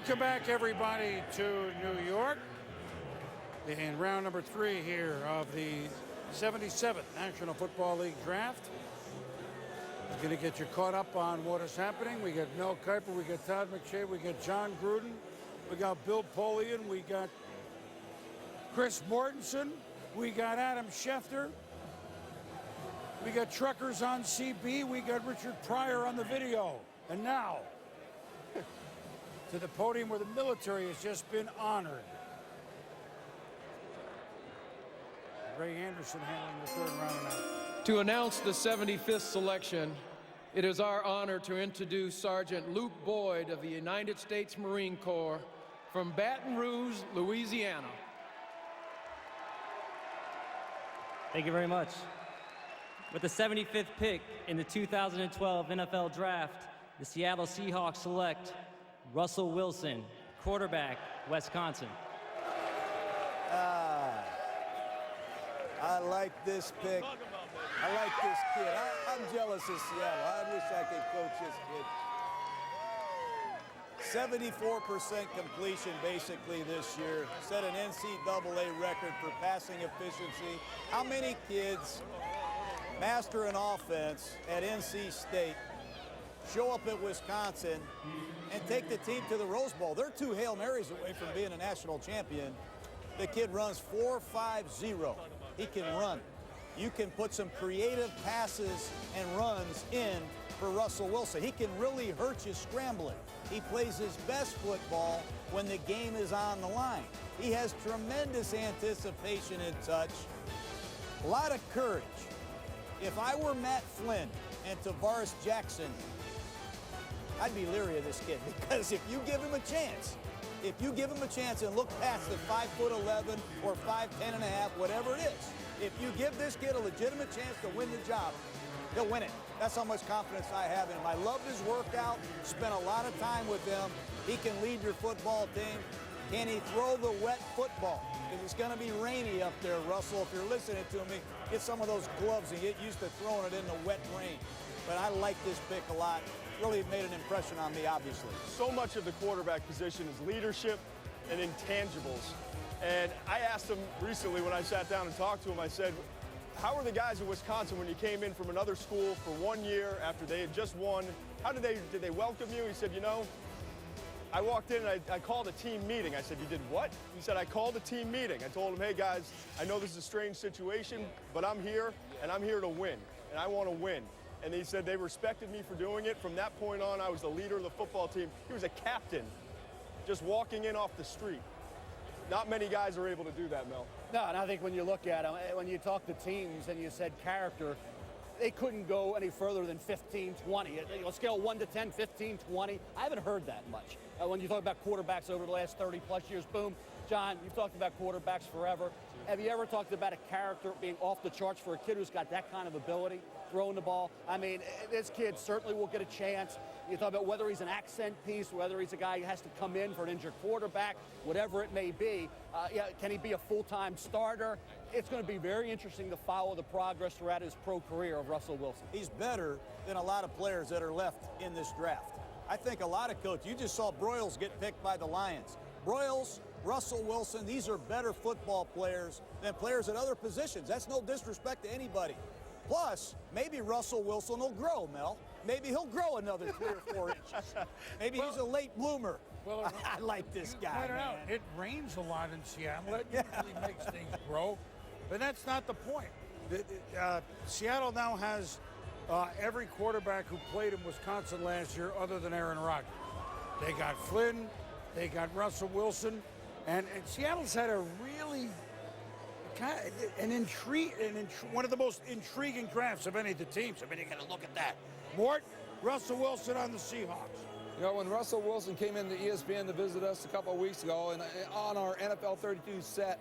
Welcome back, everybody, to New York in round number 3 here of the 77th National Football League Draft. We're going to get you caught up on what is happening. We got Mel Kiper, we got Todd McShay, we got John Gruden, we got Bill Polian, we got Chris Mortensen, we got Adam Schefter, we got Truckers on CB, we got Richard Pryor on the video. And now, to the podium where the military has just been honored. Ray Anderson handling the third round announcement. To announce the 75th selection, it is our honor to introduce Sergeant Luke Boyd of the United States Marine Corps from Baton Rouge, Louisiana. Thank you very much. With the 75th pick in the 2012 NFL Draft, the Seattle Seahawks select Russell Wilson, quarterback, Wisconsin. I like this pick. I like this kid. I'm jealous of Seattle. I wish I could coach this kid. 74% completion basically this year. Set an NCAA record for passing efficiency. How many kids master an offense at NC State, show up at Wisconsin, and take the team to the Rose Bowl? They're 2 Hail Marys away from being a national champion. The kid runs 4.50. He can run. You can put some creative passes and runs in for Russell Wilson. He can really hurt you scrambling. He plays his best football when the game is on the line. He has tremendous anticipation and touch, a lot of courage. If I were Matt Flynn and Tavares Jackson, I'd be leery of this kid, because if you give him a chance, and look past the 5'11" or 5'10 and a half, whatever it is, if you give this kid a legitimate chance to win the job, he'll win it. That's how much confidence I have in him. I loved his workout, spent a lot of time with him. He can lead your football team. Can he throw the wet football? Because it's going to be rainy up there, Russell. If you're listening to me, get some of those gloves and get used to throwing it in the wet rain. But I like this pick a lot. Really made an impression on me, obviously. So much of the quarterback position is leadership and intangibles. And I asked him recently when I sat down and talked to him, I said, how were the guys in Wisconsin when you came in from another school for 1 year after they had just won? How did they welcome you? He said, you know, I walked in and I called a team meeting. I said, you did what? He said, I called a team meeting. I told him, hey guys, I know this is a strange situation, but I'm here and I'm here to win, and I want to win. And he said they respected me for doing it. From that point on, I was the leader of the football team. He was a captain, just walking in off the street. Not many guys are able to do that, Mel. No, and I think when you look at them, when you talk to teams and you said character, they couldn't go any further than 15, 20. Scale 1 to 10, 15, 20. I haven't heard that much. When you talk about quarterbacks over the last 30-plus years, boom. John, you've talked about quarterbacks forever. Have you ever talked about a character being off the charts for a kid who's got that kind of ability, throwing the ball? I mean, this kid certainly will get a chance. You talk about whether he's an accent piece, whether he's a guy who has to come in for an injured quarterback, whatever it may be. Can he be a full-time starter? It's going to be very interesting to follow the progress throughout his pro career of Russell Wilson. He's better than a lot of players that are left in this draft. I think a lot of coaches, you just saw Broyles get picked by the Lions. Broyles, Russell Wilson, these are better football players than players at other positions. That's no disrespect to anybody. Plus, maybe Russell Wilson will grow, Mel. Maybe he'll grow another 3 or 4 inches. Maybe he's a late bloomer. Well, I like this guy, pointed man. out, it rains a lot in Seattle. It usually makes things grow. But that's not the point. Seattle now has every quarterback who played in Wisconsin last year other than Aaron Rodgers. They got Flynn, they got Russell Wilson, and Seattle's had a really one of the most intriguing drafts of any of the teams. I mean, you got to look at that. Mort, Russell Wilson on the Seahawks. You know, when Russell Wilson came into ESPN to visit us a couple of weeks ago, and on our NFL 32 set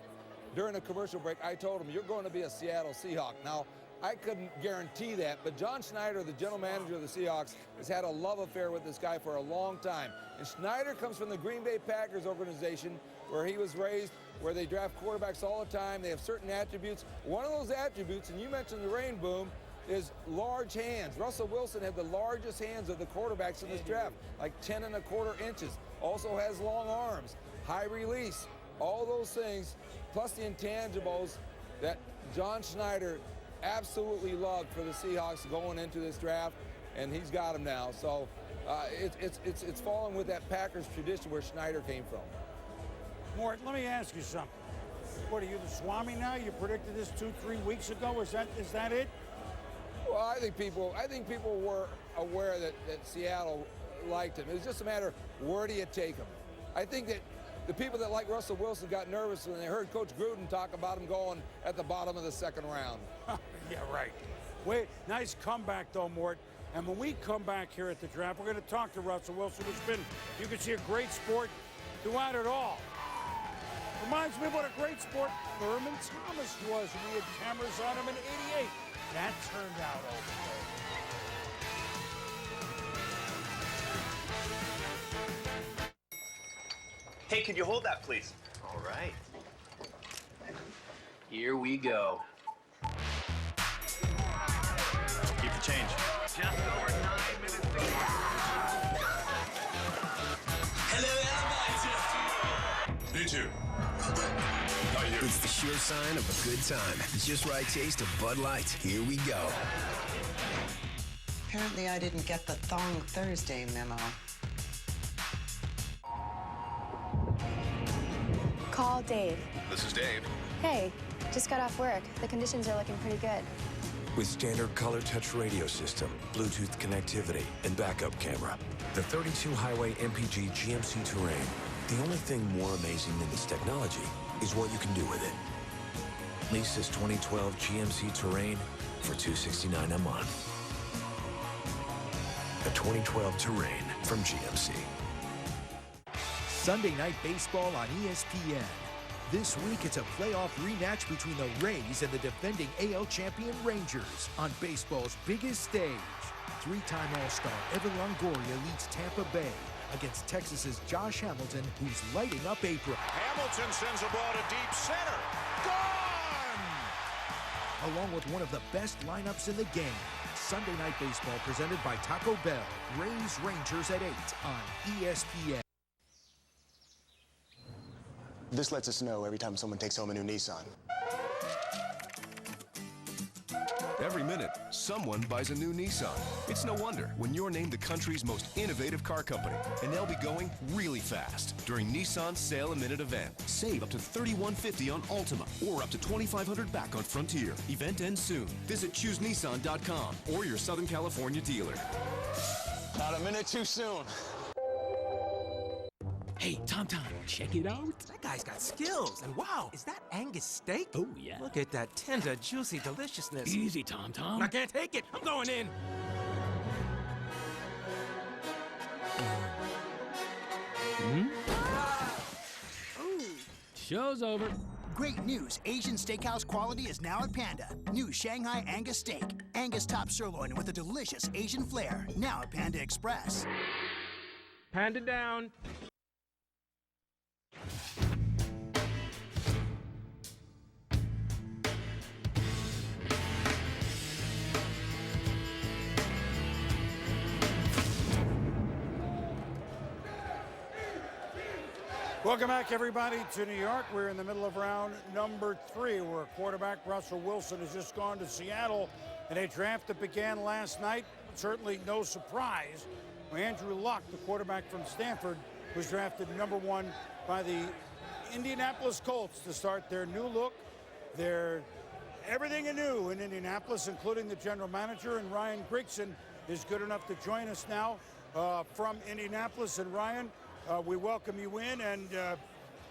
during a commercial break, I told him, you're going to be a Seattle Seahawk. Now, I couldn't guarantee that, but John Schneider, the general manager of the Seahawks, has had a love affair with this guy for a long time. And Schneider comes from the Green Bay Packers organization, where he was raised, where they draft quarterbacks all the time. They have certain attributes. One of those attributes, and you mentioned the rain boom, is large hands. Russell Wilson had the largest hands of the quarterbacks in this draft, like 10 1/4 inches. also has long arms, high release, all those things, plus the intangibles that John Schneider absolutely loved for the Seahawks going into this draft, and he's got them now. So it's falling with that Packers tradition where Schneider came from. Mort, let me ask you something. What are you, the Swami now? You predicted this 2-3 weeks ago. Is that it? Well, I think people were aware that Seattle liked him. It was just a matter of where do you take him. I think that the people that like Russell Wilson got nervous when they heard Coach Gruden talk about him going at the bottom of the second round. Yeah, right. Wait, nice comeback though, Mort. And when we come back here at the draft, we're going to talk to Russell Wilson, who's been, you can see, a great sport throughout it all. Reminds me of what a great sport Thurman Thomas was when we had cameras on him in '88. That turned out okay. Hey, could you hold that, please? All right. Here we go. Keep the change. Just over 9 minutes to go. Hello, everybody. Me too. It's the sure sign of a good time. The just right taste of Bud Light. Here we go. Apparently I didn't get the Thong Thursday memo. Call Dave. This is Dave. Hey, just got off work. The conditions are looking pretty good. With standard color touch radio system, Bluetooth connectivity, and backup camera, the 32 highway MPG GMC Terrain. The only thing more amazing than this technology is what you can do with it. Lease this 2012 GMC Terrain for $269 a month. A 2012 Terrain from GMC. Sunday Night Baseball on ESPN. This week, it's a playoff rematch between the Rays and the defending AL champion Rangers on baseball's biggest stage. Three-time All-Star Evan Longoria leads Tampa Bay against Texas's Josh Hamilton, who's lighting up April. Hamilton sends a ball to deep center. Gone! Along with one of the best lineups in the game. Sunday Night Baseball presented by Taco Bell. Rays Rangers at 8 on ESPN. This lets us know every time someone takes home a new Nissan. Every minute, someone buys a new Nissan. It's no wonder when you're named the country's most innovative car company, and they'll be going really fast during Nissan's Sale a Minute event. Save up to $3,150 on Altima or up to $2,500 back on Frontier. Event ends soon. Visit ChooseNissan.com or your Southern California dealer. Not a minute too soon. Hey, Tom, check it out. That guy's got skills. And wow, is that Angus steak? Oh, yeah. Look at that tender, juicy deliciousness. Easy, Tom. I can't take it. I'm going in. Show's over. Great news. Asian steakhouse quality is now at Panda. New Shanghai Angus steak. Angus top sirloin with a delicious Asian flair. Now at Panda Express. Panda down. Welcome back, everybody, to New York. We're in the middle of round number 3, where quarterback Russell Wilson has just gone to Seattle in a draft that began last night. Certainly no surprise. Andrew Luck, the quarterback from Stanford, was drafted number 1 by the Indianapolis Colts to start their new look. They're everything anew in Indianapolis, including the general manager, and Ryan Grigson is good enough to join us now from Indianapolis. And Ryan, we welcome you in, and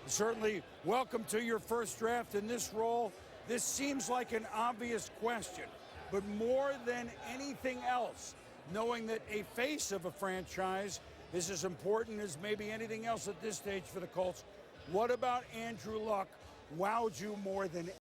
certainly welcome to your first draft in this role. This seems like an obvious question, but more than anything else, knowing that a face of a franchise is as important as maybe anything else at this stage for the Colts, what about Andrew Luck wowed you more than